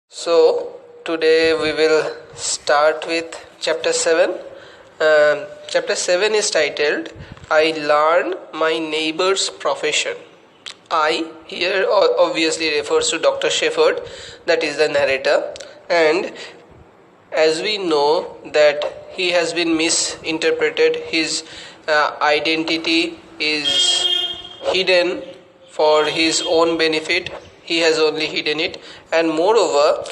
So, today we will start with chapter 7. Chapter 7 is titled I Learn My Neighbor's Profession. I here obviously refers to Dr. Shepherd, that is the narrator, and as we know that he has been misinterpreted, his identity is hidden for his own benefit, he has only hidden it, and moreover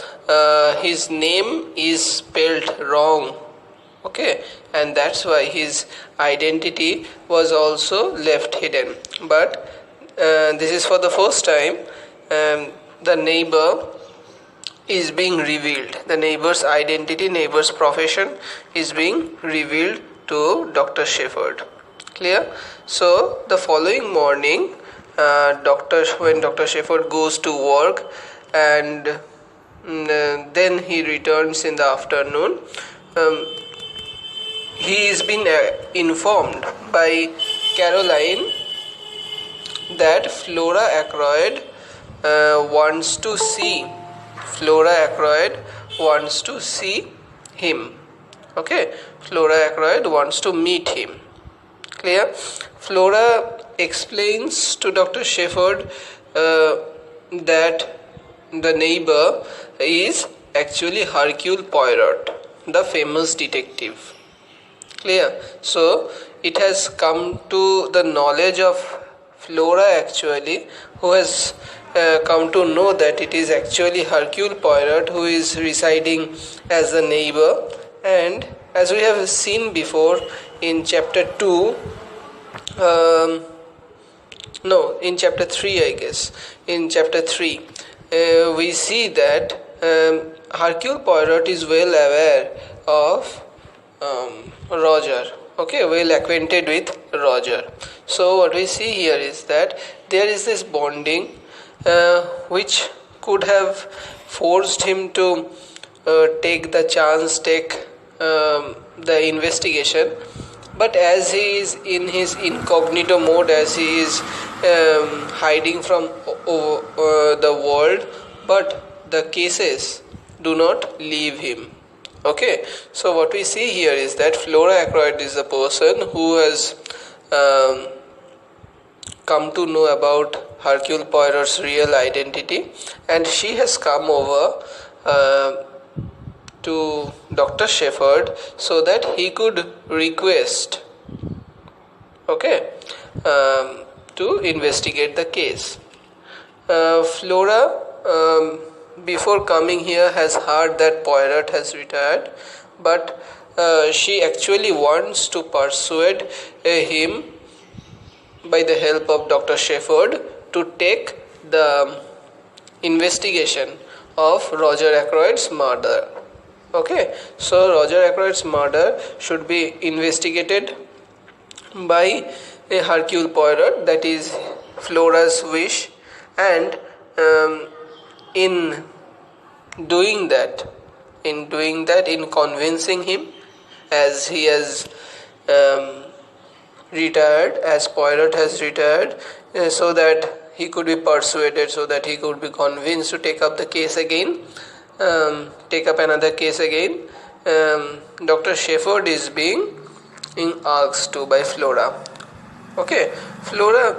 his name is spelled wrong. Okay, and that's why his identity was also left hidden. But this is for the first time the neighbor is being revealed. The neighbor's identity, neighbor's profession is being revealed to Dr. Shepherd. Clear? So the following morning, when Dr. Shepherd goes to work and then he returns in the afternoon, he is being informed by Caroline that Flora Ackroyd wants to see him. Okay, Flora Ackroyd wants to meet him. Clear? Flora explains to Dr. Shepherd that the neighbor is actually Hercule Poirot, the famous detective. Clear? So it has come to the knowledge of Flora actually, who has come to know that it is actually Hercule Poirot who is residing as a neighbor. And as we have seen before in chapter 2, in chapter 3 I guess, in chapter 3 we see that Hercule Poirot is well aware of Roger, well acquainted with Roger. So what we see here is that there is this bonding which could have forced him to take the chance, take the investigation. But as he is in his incognito mode, as he is hiding from the world, but the cases do not leave him. Okay, so what we see here is that Flora Ackroyd is the person who has come to know about Hercule Poirot's real identity, and she has come over to Dr. Shepherd so that he could request to investigate the case. Flora before coming here has heard that Poirot has retired, but she actually wants to persuade him by the help of Dr. Shepherd to take the investigation of Roger Ackroyd's murder. Okay, so Roger Ackroyd's murder should be investigated by a Hercule Poirot, that is Flora's wish, and in convincing him, as he has retired, as Poirot has retired, so that he could be persuaded, so that he could be convinced to take up the case again, take up another case again. Dr. Shepherd is being asked to by Flora. Okay, Flora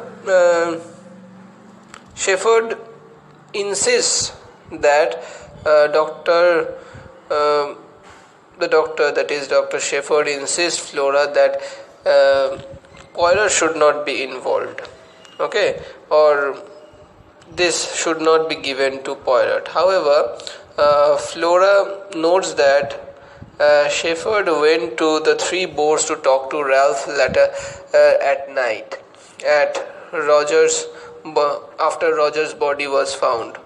Shepherd insists that the doctor, that is Dr. Shepherd, insists Flora that Poirot should not be involved. Okay, or this should not be given to Poirot. However, Flora notes that Shepherd went to the three boards to talk to Ralph later at night after Roger's body was found.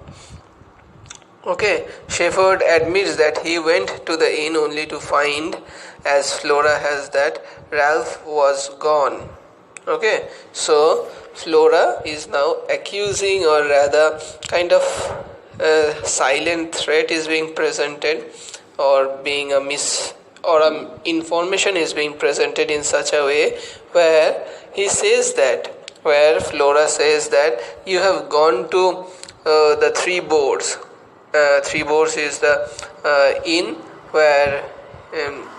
Okay, Shepherd admits that he went to the inn only to find, as Flora has, that Ralph was gone. Okay, so Flora is now accusing, or rather kind of silent threat is being presented, or being information is being presented in such a way where Flora says that you have gone to the three boards Three Boars is the inn where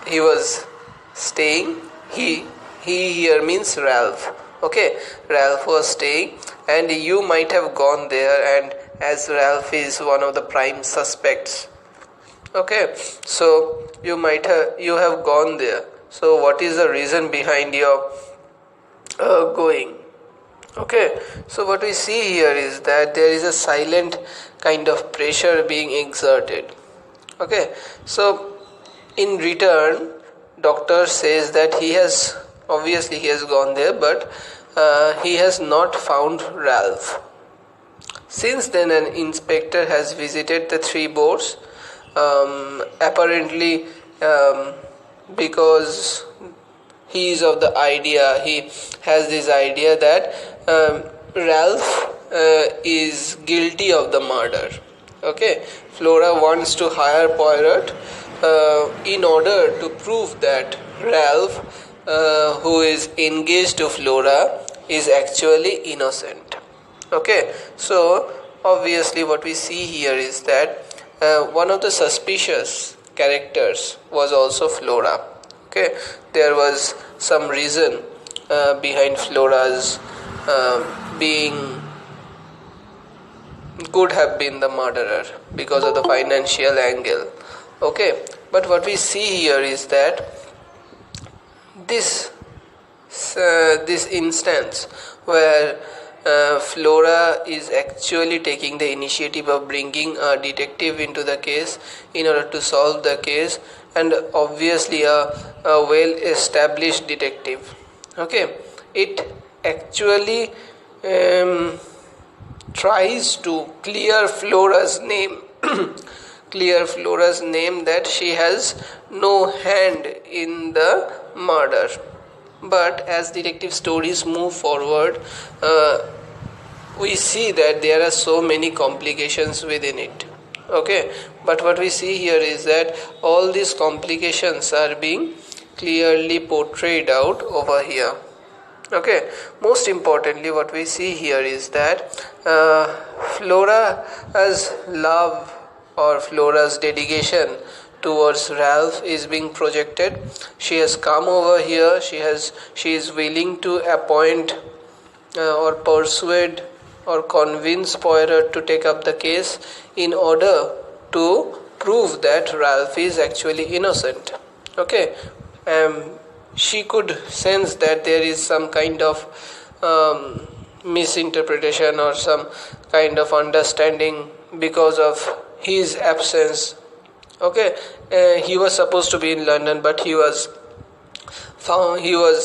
he was staying. He here means Ralph. Okay, Ralph was staying, and you might have gone there, and as Ralph is one of the prime suspects. Okay, so you have gone there. So what is the reason behind your going? Okay, so what we see here is that there is a silent kind of pressure being exerted. Okay, so in return, doctor says that he has gone there, but he has not found Ralph. Since then, an inspector has visited the Three Boars, apparently because he is of the idea, he has this idea that Ralph is guilty of the murder. Okay, Flora wants to hire Poirot in order to prove that Ralph, who is engaged to Flora, is actually innocent. Okay, so obviously what we see here is that one of the suspicious characters was also Flora. Okay, there was some reason behind Flora's being could have been the murderer because of the financial angle. Okay, but what we see here is that this instance where Flora is actually taking the initiative of bringing a detective into the case in order to solve the case, and obviously a well established detective. Okay, it actually tries to clear Flora's name that she has no hand in the murder. But as detective stories move forward, we see that there are so many complications within it. Okay, but what we see here is that all these complications are being clearly portrayed out over here. Okay, most importantly, what we see here is that Flora's love or Flora's dedication towards Ralph is being projected. She has come over here. She is willing to appoint or persuade or convince Poirot to take up the case in order to prove that Ralph is actually innocent. Okay, she could sense that there is some kind of misinterpretation or some kind of understanding because of his absence. Okay, he was supposed to be in London, but he was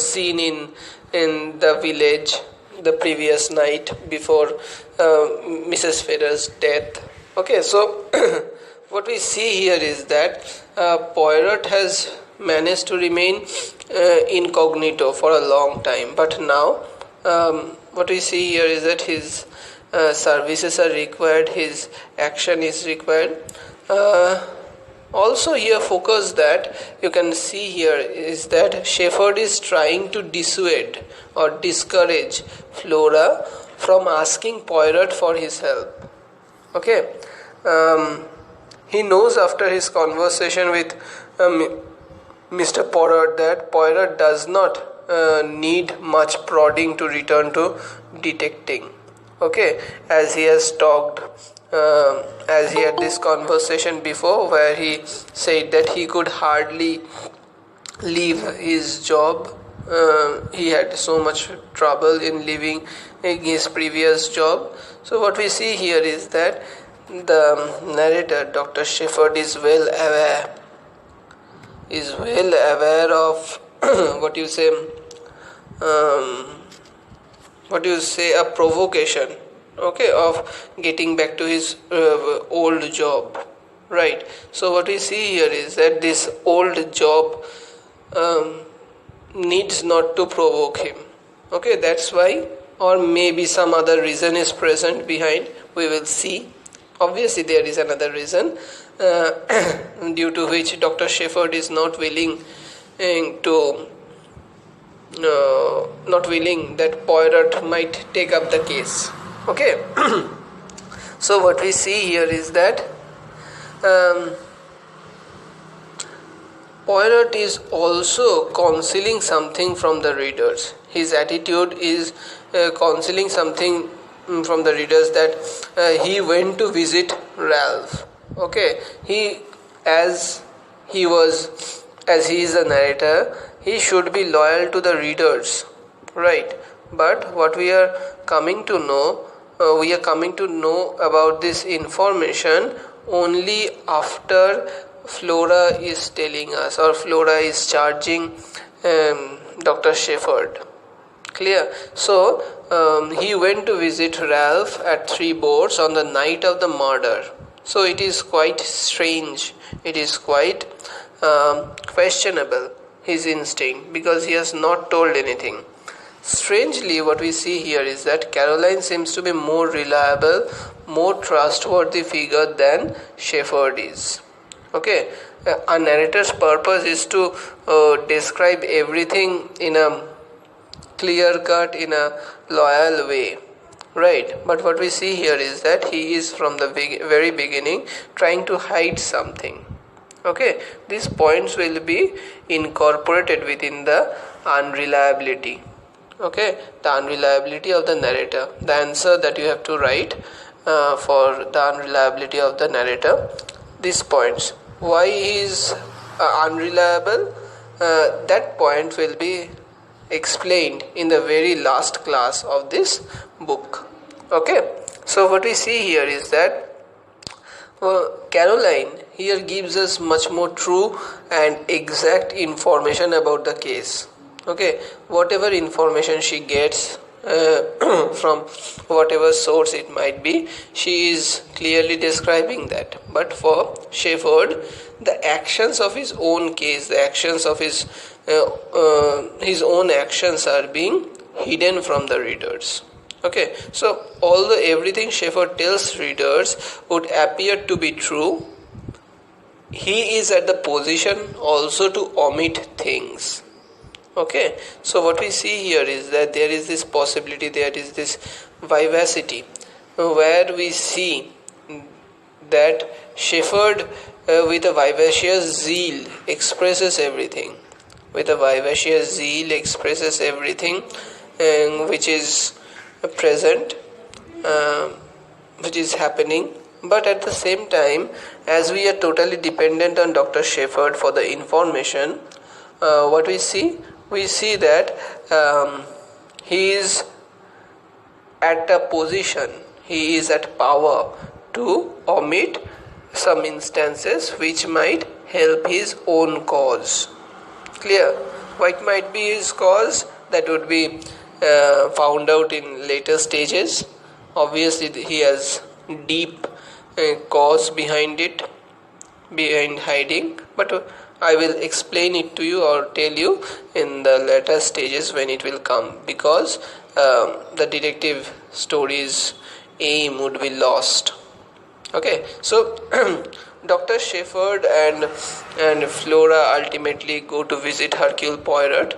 seen in the village the previous night before Mrs. Ferrer's death. Okay, so what we see here is that Poirot has managed to remain incognito for a long time, but now what we see here is that his services are required, his action is required. Also here focus that you can see here is that Shepherd is trying to dissuade or discourage Flora from asking Poirot for his help. Okay, he knows after his conversation with Mr. Poirot that Poirot does not need much prodding to return to detecting. Okay, as he has talked, as he had this conversation before where he said that he could hardly leave his job. He had so much trouble in leaving his previous job. So what we see here is that the narrator, Dr. Shepherd, is well aware of a provocation, okay, of getting back to his old job, right? So what we see here is that this old job needs not to provoke him. Okay, that's why, or maybe some other reason is present behind. We will see. Obviously there is another reason due to which Dr. Shepherd is not willing that Poirot might take up the case. Okay. So what we see here is that Um, Poirot is also concealing something from the readers. His attitude is concealing something from the readers, that he went to visit Ralph. Okay, as he was, as he is a narrator, he should be loyal to the readers, right? But what we are coming to know about this information only after Flora is telling us, or Flora is charging Dr. Shepherd. Clear? So he went to visit Ralph at Three Boards on the night of the murder. So it is quite strange. It is quite questionable, his instinct, because he has not told anything. Strangely, what we see here is that Caroline seems to be more reliable, more trustworthy figure than Shepherd is. Okay, a narrator's purpose is to describe everything in a clear cut, in a loyal way, right? But what we see here is that he is from the very beginning trying to hide something. Okay, these points will be incorporated within the unreliability. Okay, the unreliability of the narrator, the answer that you have to write for the unreliability of the narrator, these points. Why he is unreliable, that point will be explained in the very last class of this book. Okay, so what we see here is that Caroline here gives us much more true and exact information about the case. Okay, whatever information she gets from whatever source it might be, she is clearly describing that. But for Shepherd, the actions of his own case, the actions of his own actions are being hidden from the readers. Okay, so although everything Shepherd tells readers would appear to be true, he is at the position also to omit things. Okay, so what we see here is that there is this possibility, there is this vivacity, where we see that Shepherd with a vivacious zeal expresses everything. With a vivacious zeal expresses everything which is present, which is happening. But at the same time, as we are totally dependent on Dr. Shepherd for the information, what we see that he is at a position, he is at power to omit some instances which might help his own cause. Clear? What might be his cause? That would be found out in later stages. Obviously, he has deep cause behind it, behind hiding, but I will explain it to you or tell you in the later stages when it will come, because the detective story's aim would be lost. Okay, so Dr. Shepherd and Flora ultimately go to visit Hercule Poirot.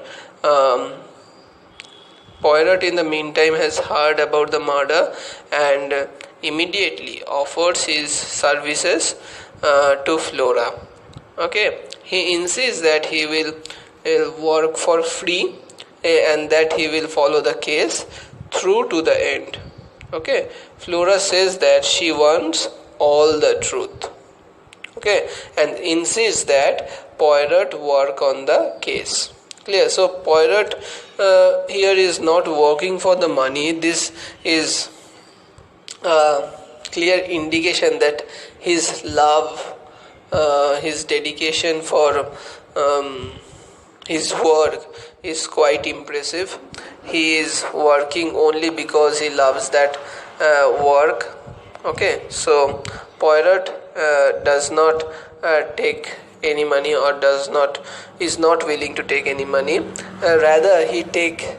Poirot in the meantime has heard about the murder and immediately offers his services to Flora. Okay, he insists that he will work for free and that he will follow the case through to the end. Okay, Flora says that she wants all the truth. Okay, and insists that Poirot work on the case. Clear? So Poirot here is not working for the money. This is a clear indication that his love, his dedication for his work is quite impressive. He is working only because he loves that work. Okay, so Poirot does not take any money, or is not willing to take any money. Rather, he take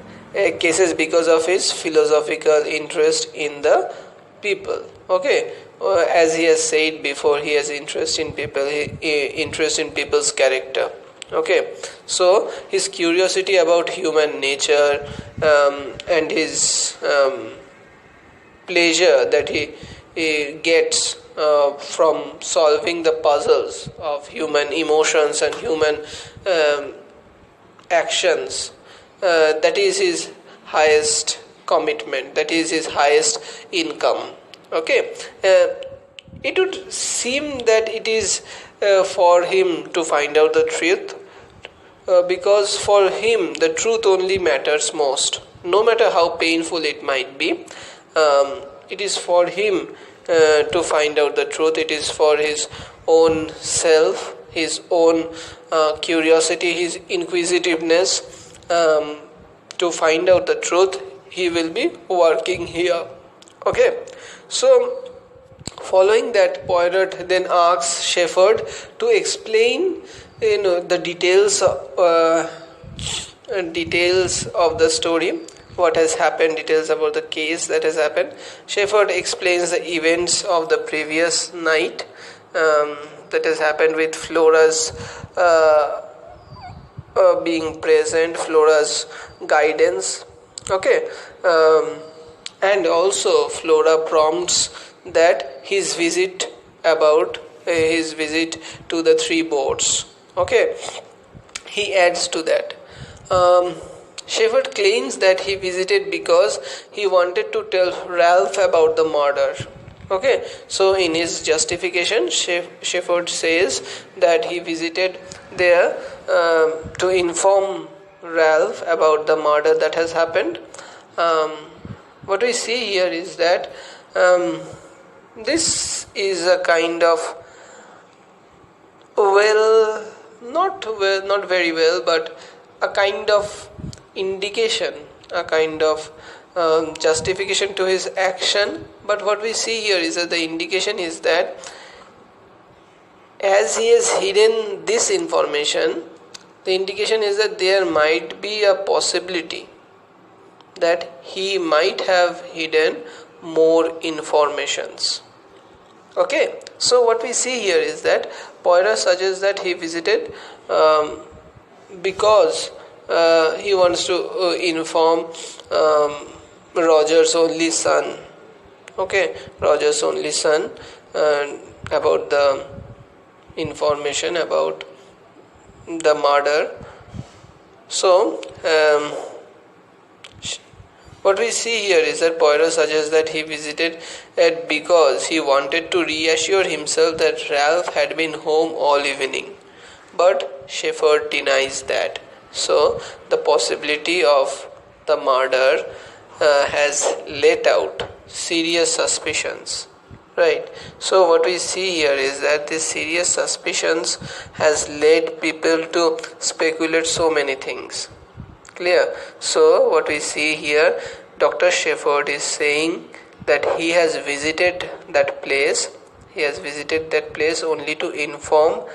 cases because of his philosophical interest in the people. Okay, as he has said before, he has interest in people, interest in people's character. Okay, so his curiosity about human nature and his pleasure that he gets from solving the puzzles of human emotions and human actions. That is his highest commitment, that is his highest income. Okay, it would seem that it is for him to find out the truth, because for him the truth only matters most, no matter how painful it might be. It is for him to find out the truth. It is for his own self, his own curiosity, his inquisitiveness, to find out the truth. He will be working here. Okay, so following that, Poirot then asks Shepherd to explain, the details of the story, what has happened, details about the case that has happened. Shepherd explains the events of the previous night, that has happened, with Flora's being present, Flora's guidance. Okay, and also Flora prompts that his visit to the three boards. Okay, he adds to that. Shepherd claims that he visited because he wanted to tell Ralph about the murder. Okay, so in his justification, Shepherd says that he visited there to inform Ralph about the murder that has happened. What we see here is that this is a kind of not very well, but a kind of indication, a kind of justification to his action. But what we see here is that the indication is that as he has hidden this information, the indication is that there might be a possibility that he might have hidden more informations. Okay, so what we see here is that Poirot suggests that he visited because he wants to inform Roger's only son. Okay, Roger's only son, about the information about the murder. So what we see here is that Poirot suggests that he visited it because he wanted to reassure himself that Ralph had been home all evening. But Shepherd denies that. So the possibility of the murder has let out serious suspicions. Right. So what we see here is that this serious suspicions has led people to speculate so many things. Clear? So what we see here, Dr. Shepherd is saying that he has visited that place. He has visited that place only to inform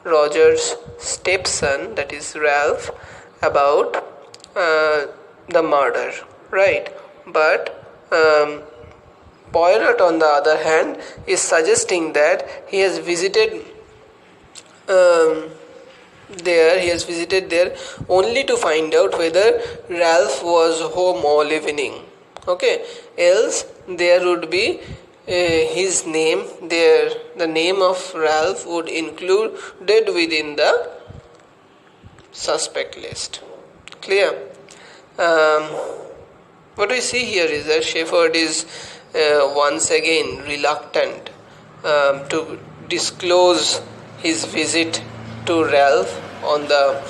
Roger's stepson, that is Ralph, about the murder. Right? But Poirot, on the other hand, is suggesting that he has visited there only to find out whether Ralph was home all evening. Okay, else there would be his name there, the name of Ralph would included within the suspect list. Clear? What we see here is that Shepherd is once again reluctant to disclose his visit to Ralph on the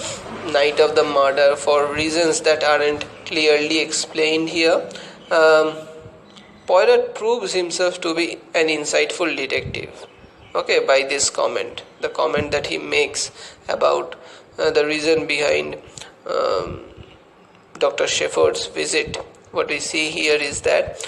night of the murder for reasons that aren't clearly explained here. Poirot proves himself to be an insightful detective. Okay, by this comment, the comment that he makes about the reason behind Dr. Shepherd's visit. What we see here is that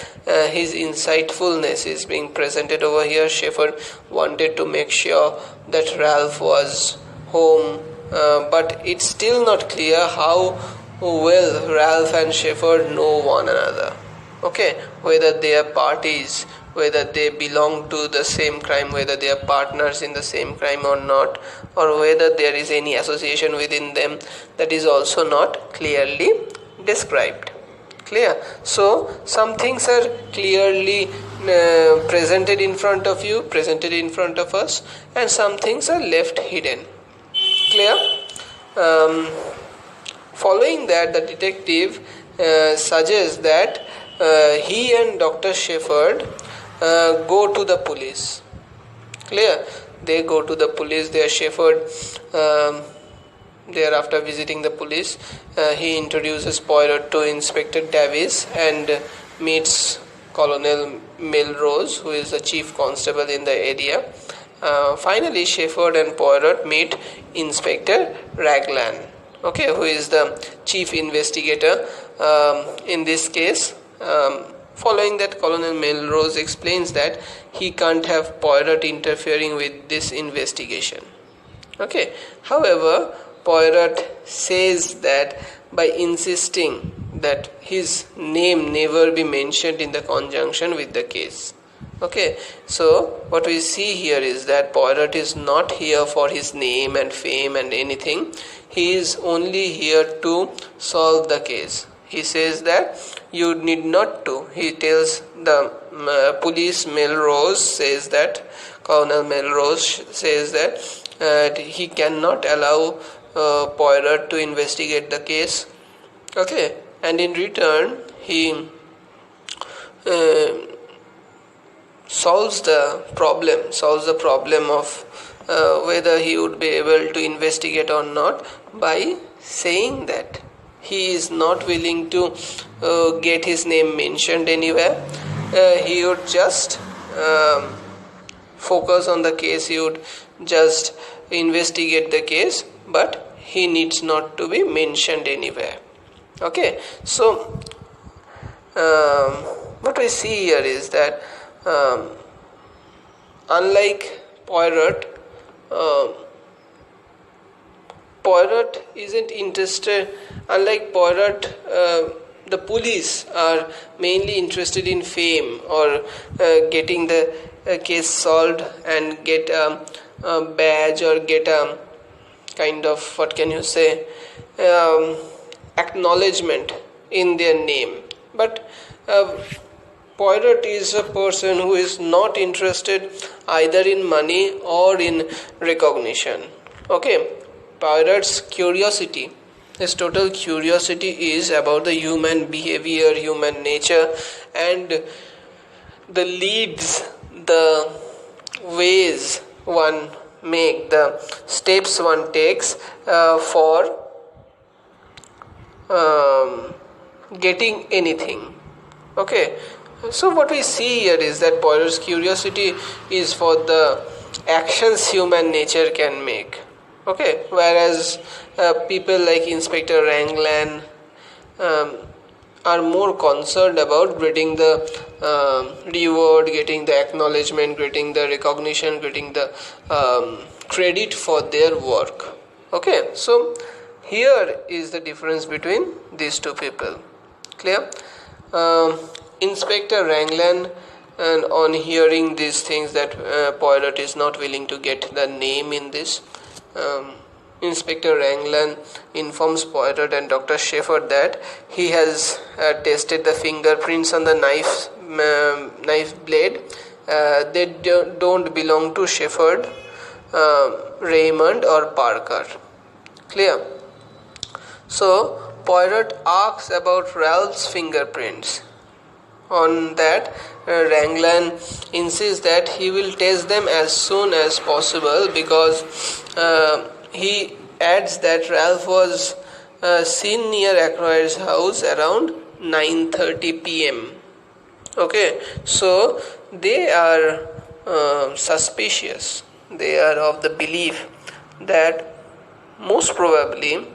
his insightfulness is being presented over here. Shepherd wanted to make sure that Ralph was home, but it's still not clear how well Ralph and Shepherd know one another. Okay, whether they are parties, whether they belong to the same crime, whether they are partners in the same crime or not, or whether there is any association within them, that is also not clearly described. Clear? So some things are clearly presented in front of you, presented in front of us, and some things are left hidden. Clear? Um, Following that, the detective suggests that he and Dr. Shepherd go to the police. Clear? They go to the police. They are Shepherd. Thereafter visiting the police, he introduces Poirot to Inspector Davies and meets Colonel Melrose, who is the chief constable in the area. Finally, Shepherd and Poirot meet Inspector Raglan, who is the chief investigator in this case. Following that, Colonel Melrose explains that he can't have Poirot interfering with this investigation. However, Poirot says that by insisting that his name never be mentioned in the conjunction with the case. So what we see here is that Poirot is not here for his name and fame and anything. He is only here to solve the case. He says that you need not to. He tells the police, Melrose says that, Colonel Melrose says that he cannot allow Poirot to investigate the case. And in return, he solves the problem of whether he would be able to investigate or not by saying that he is not willing to get his name mentioned anywhere. He would just focus on the case, he would just investigate the case, but he needs not to be mentioned anywhere. So what we see here is that unlike Poirot, Poirot isn't interested. Unlike Poirot, the police are mainly interested in fame or getting the case solved and get a badge or get a kind of, acknowledgement in their name. But Poirot is a person who is not interested either in money or in recognition. Poirot's curiosity, his total curiosity is about the human behavior, human nature, and the leads, the ways one make, the steps one takes for getting anything. So what we see here is that Poirot's curiosity is for the actions human nature can make. Whereas people like Inspector Raglan are more concerned about getting the reward, getting the acknowledgement, getting the recognition, getting the credit for their work. So here is the difference between these two people. Clear? Inspector Raglan, and on hearing these things that Poirot is not willing to get the name in this, Inspector Raglan informs Poirot and Dr. Shepherd that he has tested the fingerprints on the knife blade. They don't belong to Shepherd, Raymond or Parker. Clear? So Poirot asks about Ralph's fingerprints. On that, Raglan insists that he will test them as soon as possible because he adds that Ralph was seen near Ackroyd's house around 9:30 p.m. So they are suspicious. They are of the belief that most probably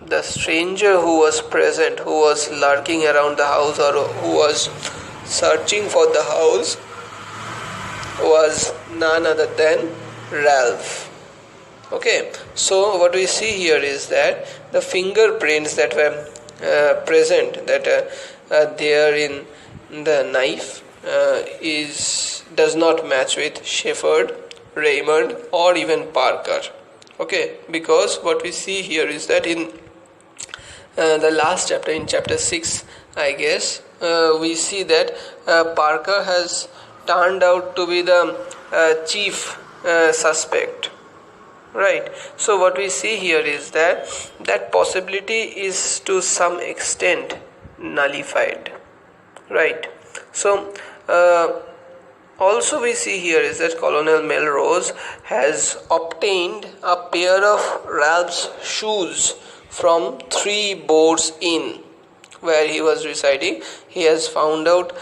the stranger who was present, who was lurking around the house or who was searching for the house, was none other than Ralph. So what we see here is that the fingerprints that were present, that are there in the knife, does not match with Shepherd, Raymond or even Parker. Because what we see here is that in the last chapter, in chapter 6 I guess, we see that Parker has turned out to be the chief suspect. Right. So what we see here is that that possibility is to some extent nullified. Right. So also we see here is that Colonel Melrose has obtained a pair of Ralph's shoes from 3 boards inn where he was residing. He has found out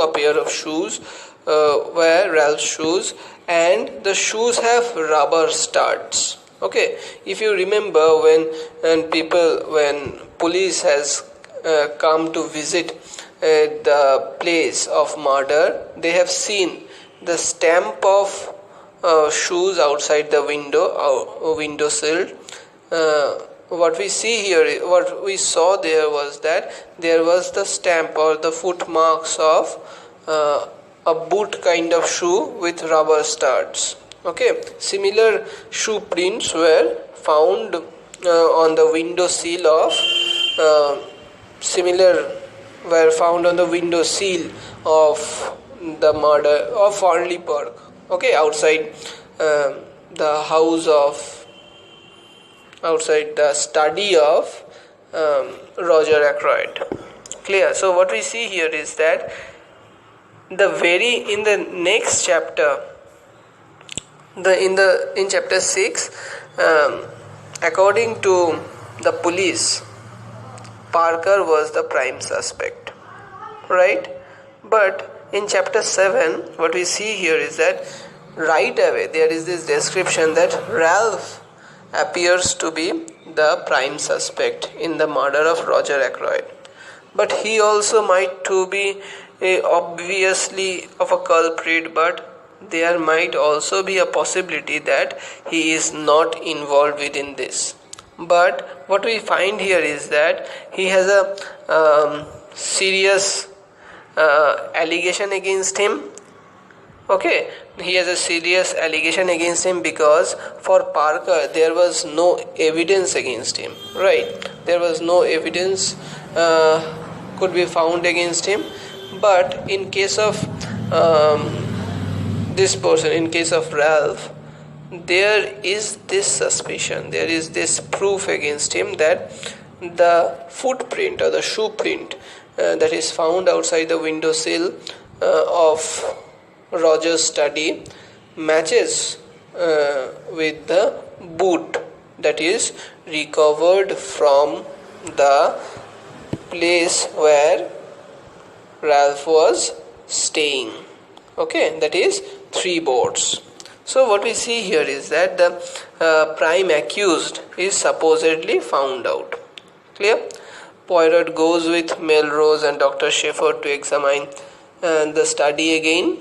a pair of shoes were Ralph's shoes, and the shoes have rubber studs. Okay, if you remember when police has come to visit the place of murder, they have seen the stamp of shoes outside the windowsill. What we saw there was that there was the stamp or the footmarks of a boot kind of shoe with rubber studs. Okay, similar shoe prints were found on the windowsill of the murder of Farnley Park. Okay, outside the study of Roger Ackroyd. Clear. So what we see here is that in the next chapter, in chapter 6, according to the police, Parker was the prime suspect, right? But in chapter 7, what we see here is that right away there is this description that Ralph appears to be the prime suspect in the murder of Roger Ackroyd. But he also might to be obviously of a culprit, but there might also be a possibility that he is not involved within this. But what we find here is that he has a serious allegation against him. Okay, he has a serious allegation against him because for Parker there was no evidence against him. Right, there was no evidence could be found against him. But in case of this person, in case of Ralph, there is this suspicion, there is this proof against him that the footprint or the shoe print that is found outside the windowsill of Roger's study matches with the boot that is recovered from the place where Ralph was staying. Okay, that is 3 boards. So what we see here is that the prime accused is supposedly found out. Clear? Poirot goes with Melrose and Dr. Shepherd to examine the study again,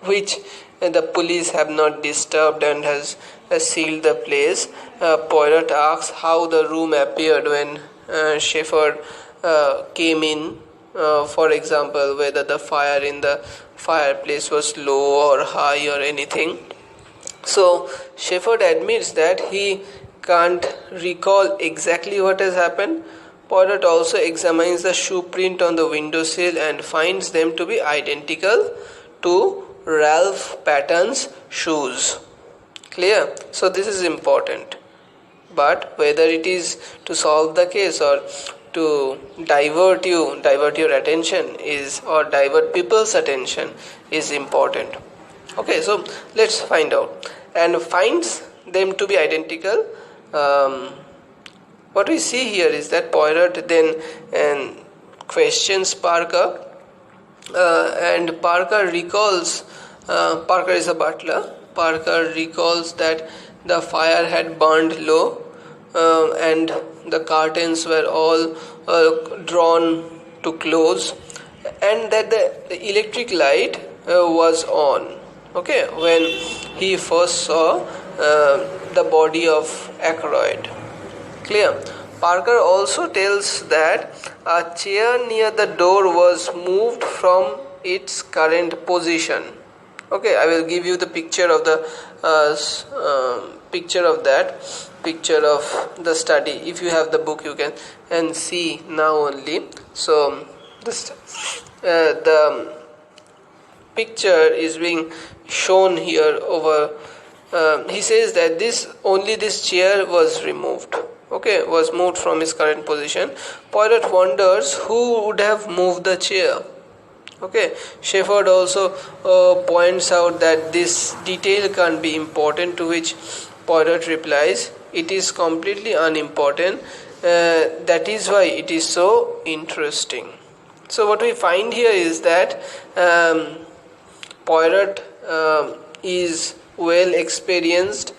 which the police have not disturbed and has sealed the place. Poirot asks how the room appeared when Shepherd came in. For example, whether the fire in the fireplace was low or high or anything. So Shepherd admits that he can't recall exactly what has happened. Poirot also examines the shoe print on the windowsill and finds them to be identical to Ralph Patton's shoes. Clear? So this is important. But whether it is to solve the case or to divert your attention or divert people's attention is important. Okay, so let's find out. And finds them to be identical. What we see here is that Poirot then questions Parker, and Parker recalls. Parker is a butler. Parker recalls that the fire had burned low, and the curtains were all drawn to close, and that the electric light was on. Okay, when he first saw the body of Ackroyd. Clear? Parker also tells that a chair near the door was moved from its current position. Okay, I will give you the picture of the picture of the study. If you have the book, you can and see now only. So this the picture is being shown here over. He says that this chair was removed. Okay, was moved from his current position. Poirot wonders who would have moved the chair. Okay, Shepherd also points out that this detail can't be important, to which Poirot replies, "It is completely unimportant. That is why it is so interesting." So what we find here is that Poirot is well experienced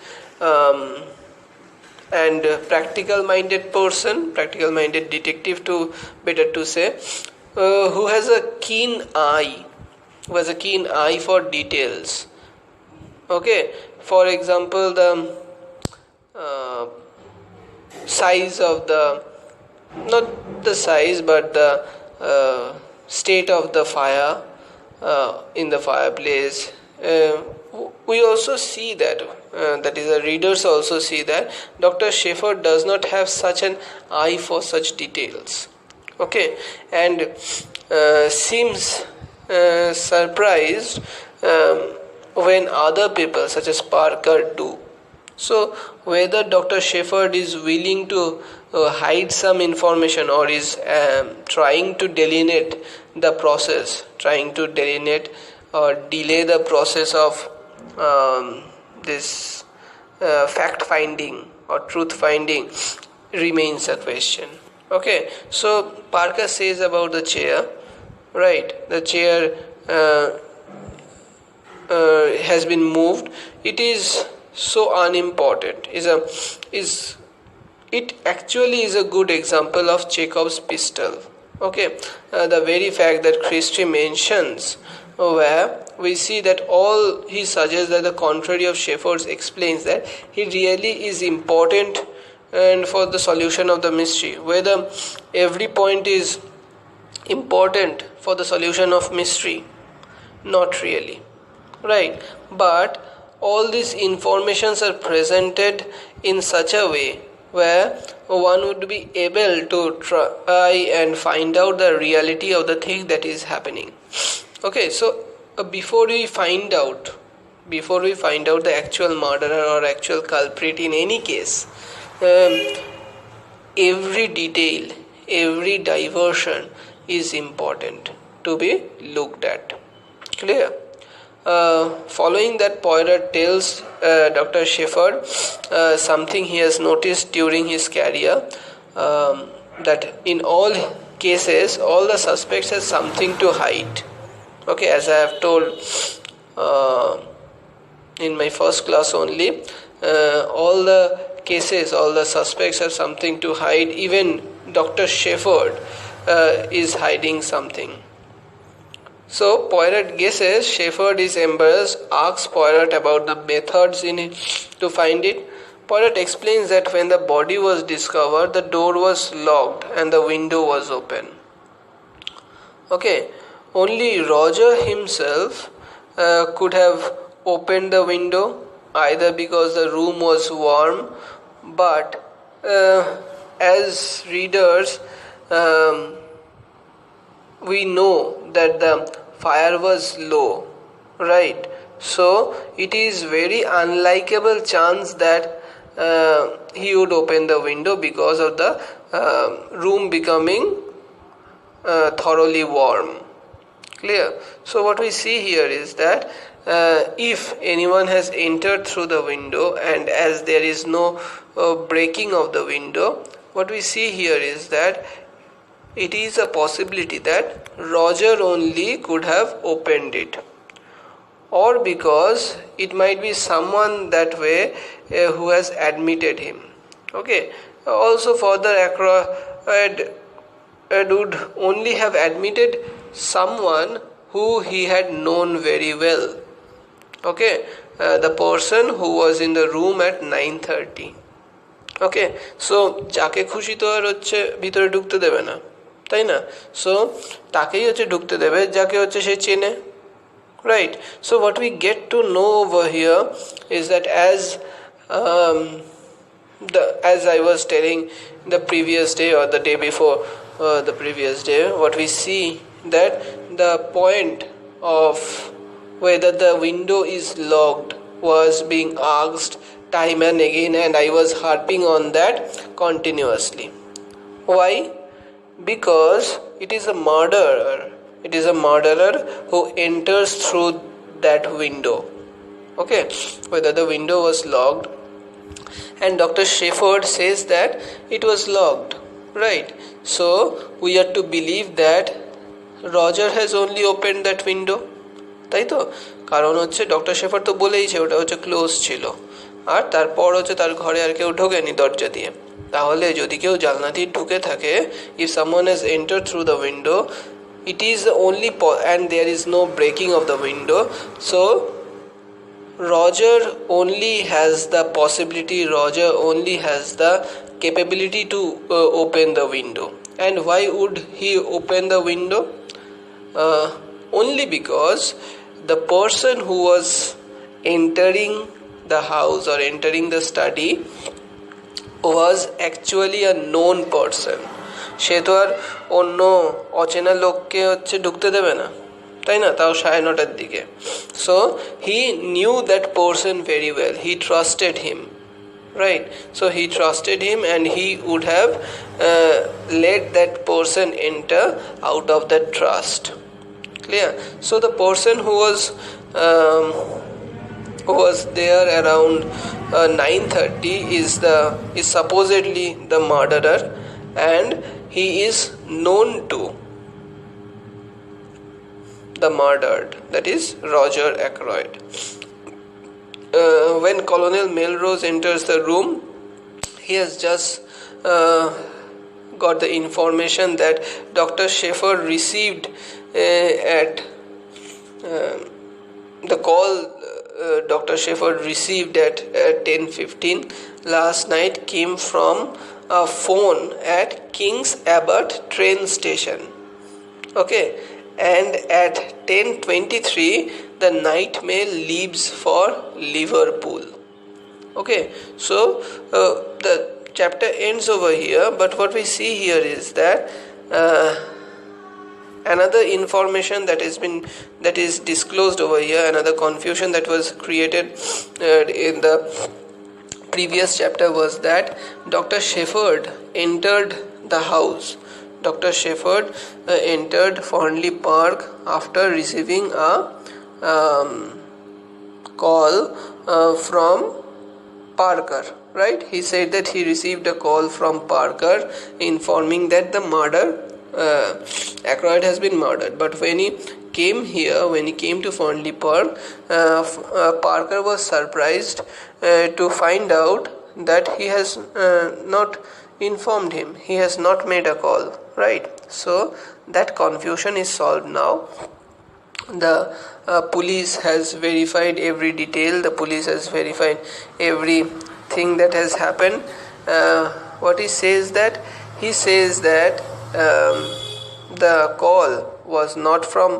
and practical minded detective to better to say, who has a keen eye for details. Okay, for example, the uh, size of the not the size but the state of the fire in the fireplace. We also see that that is the readers also see that Dr. Shepherd does not have such an eye for such details. Okay, and seems surprised when other people such as Parker do. So whether Dr. Shepherd is willing to hide some information or is trying to delineate or delay the process of this fact finding or truth finding remains a question. Okay, so Parker says about the chair, right? The chair has been moved. It is so unimportant. It actually is a good example of Chekhov's pistol. Okay, the very fact that Christie mentions where we see that all he suggests that the contrary of Shepherd's explains that he really is important and for the solution of the mystery. Whether every point is important for the solution of mystery, not really, right? But all these informations are presented in such a way where one would be able to try and find out the reality of the thing that is happening. Okay, so before we find out the actual murderer or actual culprit in any case, every detail, every diversion is important to be looked at. Clear? Following that, Poirot tells Dr. Shepherd something he has noticed during his career, that in all cases all the suspects have something to hide. Okay, as I have told in my first class only, all the suspects have something to hide. Even Dr. Shepherd is hiding something. So Poirot guesses Shepherd is embarrassed, asks Poirot about the methods in it to find it. Poirot explains that when the body was discovered, the door was locked and the window was open. Okay, only Roger himself could have opened the window, either because the room was warm, but as readers, we know that the fire was low, right? So it is very unlikable chance that he would open the window because of the room becoming thoroughly warm. Clear? So what we see here is that if anyone has entered through the window, and as there is no breaking of the window, what we see here is that it is a possibility that Roger only could have opened it, or because it might be someone that way who has admitted him. Okay. Also further, Ackroyd would only have admitted someone who he had known very well. Okay, the person who was in the room at 9:30. Okay, so যাকে খুশি তো আর হচ্ছে ভিতরে ঢুকতে দেবে না, তাই না? সো তাকেই হচ্ছে ঢুকতে দেবে যাকে হচ্ছে সে চেনে, right? So what we get to know over here is that um, as I was telling the previous day or the day before the previous day, what we see that the point of whether the window is locked was being asked time and again, and I was harping on that continuously. Why? Because it is a murderer. It is a murderer who enters through that window. Okay, whether the window was locked, and Dr. Shepherd says that it was locked, right? So we are to believe that Roger has only opened that window, তাই তো? কারণ হচ্ছে doctor shepherd তো বলেইছে ওটা হচ্ছে close ছিল, আর তারপর হচ্ছে তার ঘরে আর কেউ ঢোকেনি দরজা দিয়ে। তাহলে যদি কেউ জানলা দিয়ে ঢুকে থাকে, if someone has entered through the window, it is only and there is no breaking of the window, so Roger only has the possibility, Roger only has the capability to open the window. And why would he open the window? Only because the person who was entering the house or entering the study was actually a known person. সে তো আর অন্য অচেনা লোককে হচ্ছে ঢুকতে দেবে না, তাই না? তাও 9:30 দিকে। So he knew that person very well, he trusted him, right? So he trusted him and he would have let that person enter out of that trust. Clear? So the person who was there around 9:30 is supposedly the murderer, and he is known to the murdered, that is Roger Ackroyd. When Colonel Melrose enters the room, he has just got the information that Dr. Shepherd received at the call Dr. Shepherd received at 10:15 last night came from a phone at King's Abbot train station. Okay, and at 10:23 the night mail leaves for Liverpool. Okay, so the chapter ends over here, but what we see here is that another information that is disclosed over here, another confusion that was created in the previous chapter was that Dr. Shepherd entered the house. Dr. Shepherd entered Farnley Park after receiving a call from Parker, right? He said that he received a call from Parker informing that the Ackroyd has been murdered. But when he came to Farnley Park, Parker was surprised to find out that he has not informed him. He has not made a call, right? So that confusion is solved now. The police has verified every detail. The police has verified everything that has happened. What he says that the call was not from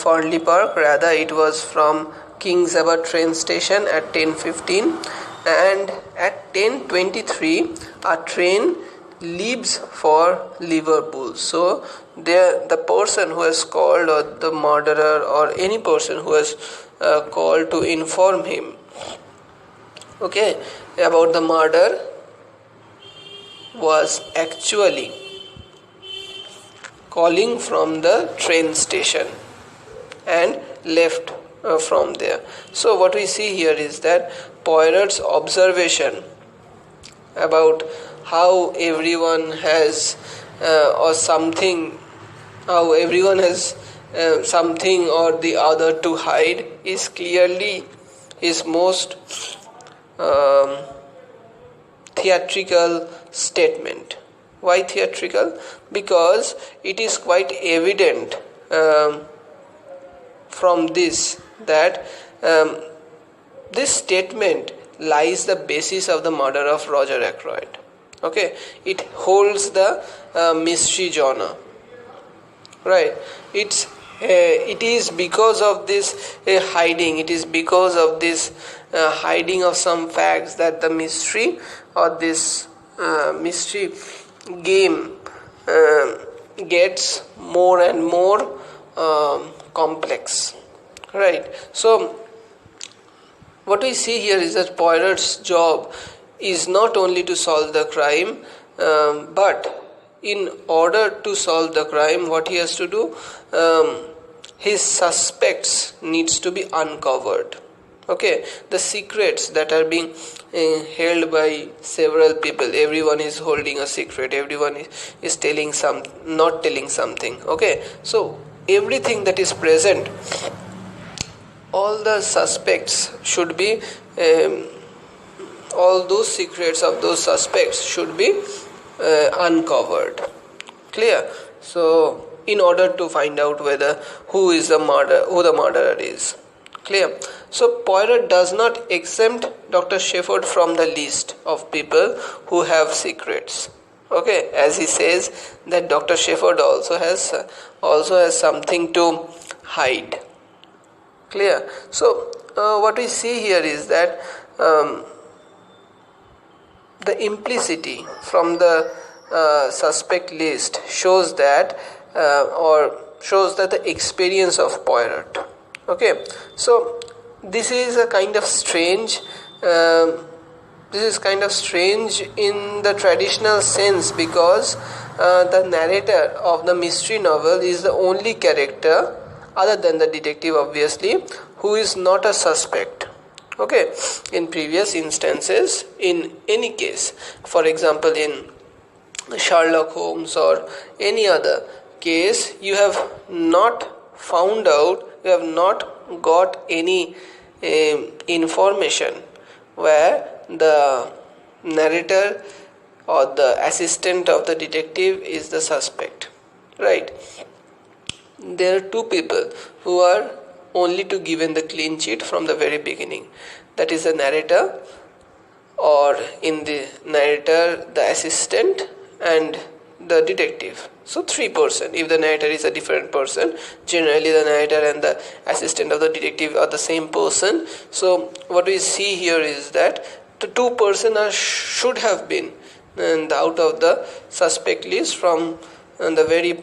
Farnley Park, rather it was from King's Abbot train station at 10:15, and at 10:23 a train leaves for Liverpool. So the person who has called, or the murderer, or any person who has called to inform him, okay, about the murder was actually calling from the train station and left from there. So what we see here is that Poirot's observation about how everyone has something or the other to hide is clearly his most theatrical statement. Why theatrical? Because it is quite evident from this that this statement lies the basis of the murder of Roger Ackroyd. Okay, it holds the mystery genre, right? it is because of this hiding, it is because of this hiding of some facts that the mystery or this mystery game gets more and more complex, right? So what we see here is that Poirot's job is not only to solve the crime, but in order to solve the crime, what he has to do, his suspects needs to be uncovered. Okay, the secrets that are being held by several people, everyone is holding a secret, everyone is telling not telling something. Okay, so everything that is present, all the suspects should be all those secrets of those suspects should be uncovered. Clear? So in order to find out who the murderer is. Clear? So Poirot does not exempt Dr. Shepherd from the list of people who have secrets. Okay, as he says that Dr. Shepherd also has something to hide. Clear? So what we see here is that the implicity from the suspect list shows that the experience of Poirot. Okay, so this is kind of strange. This is kind of strange in the traditional sense, because the narrator of the mystery novel is the only character, other than the detective obviously, who is not a suspect. Okay, in previous instances, in any case, for example in Sherlock Holmes or any other case, you have not got any information where the narrator or the assistant of the detective is the suspect, right? There are two people who are only to given the clean sheet from the very beginning. That is the narrator, or in the narrator, the assistant and the detective. So three person. If the narrator is a different person, generally the narrator and the assistant of the detective are the same person. So what we see here is that the two persons should have been out of the suspect list from the very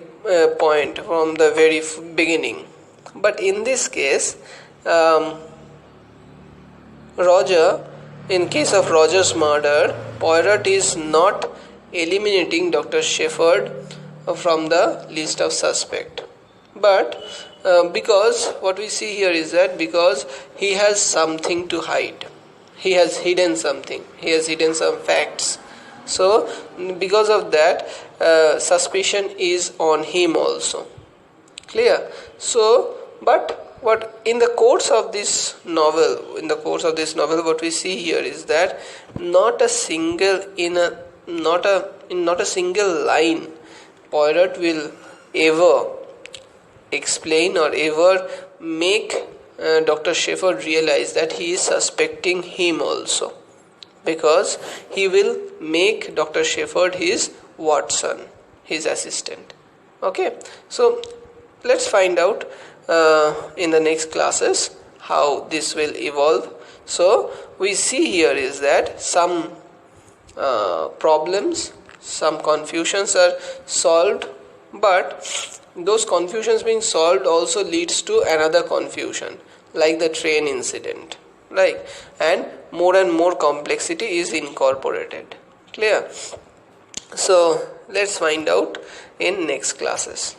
point, from the very beginning. But in this case, in case of Roger's murder, Poirot is not eliminating Dr. Shepherd from the list of suspect. But because what we see here is that because he has something to hide, he has hidden something, he has hidden some facts. So because of that, suspicion is on him also. Clear? So, but what in the course of this novel, what we see here is that not a single line Poirot will ever explain or ever make Dr. Shepherd realize that he is suspecting him also, because he will make Dr. Shepherd his Watson, his assistant. Okay, so let's find out in the next classes how this will evolve. So we see here is that some problems, some confusions are solved, but those confusions being solved also leads to another confusion, like the train incident, like, and more complexity is incorporated. Clear? So let's find out in next classes.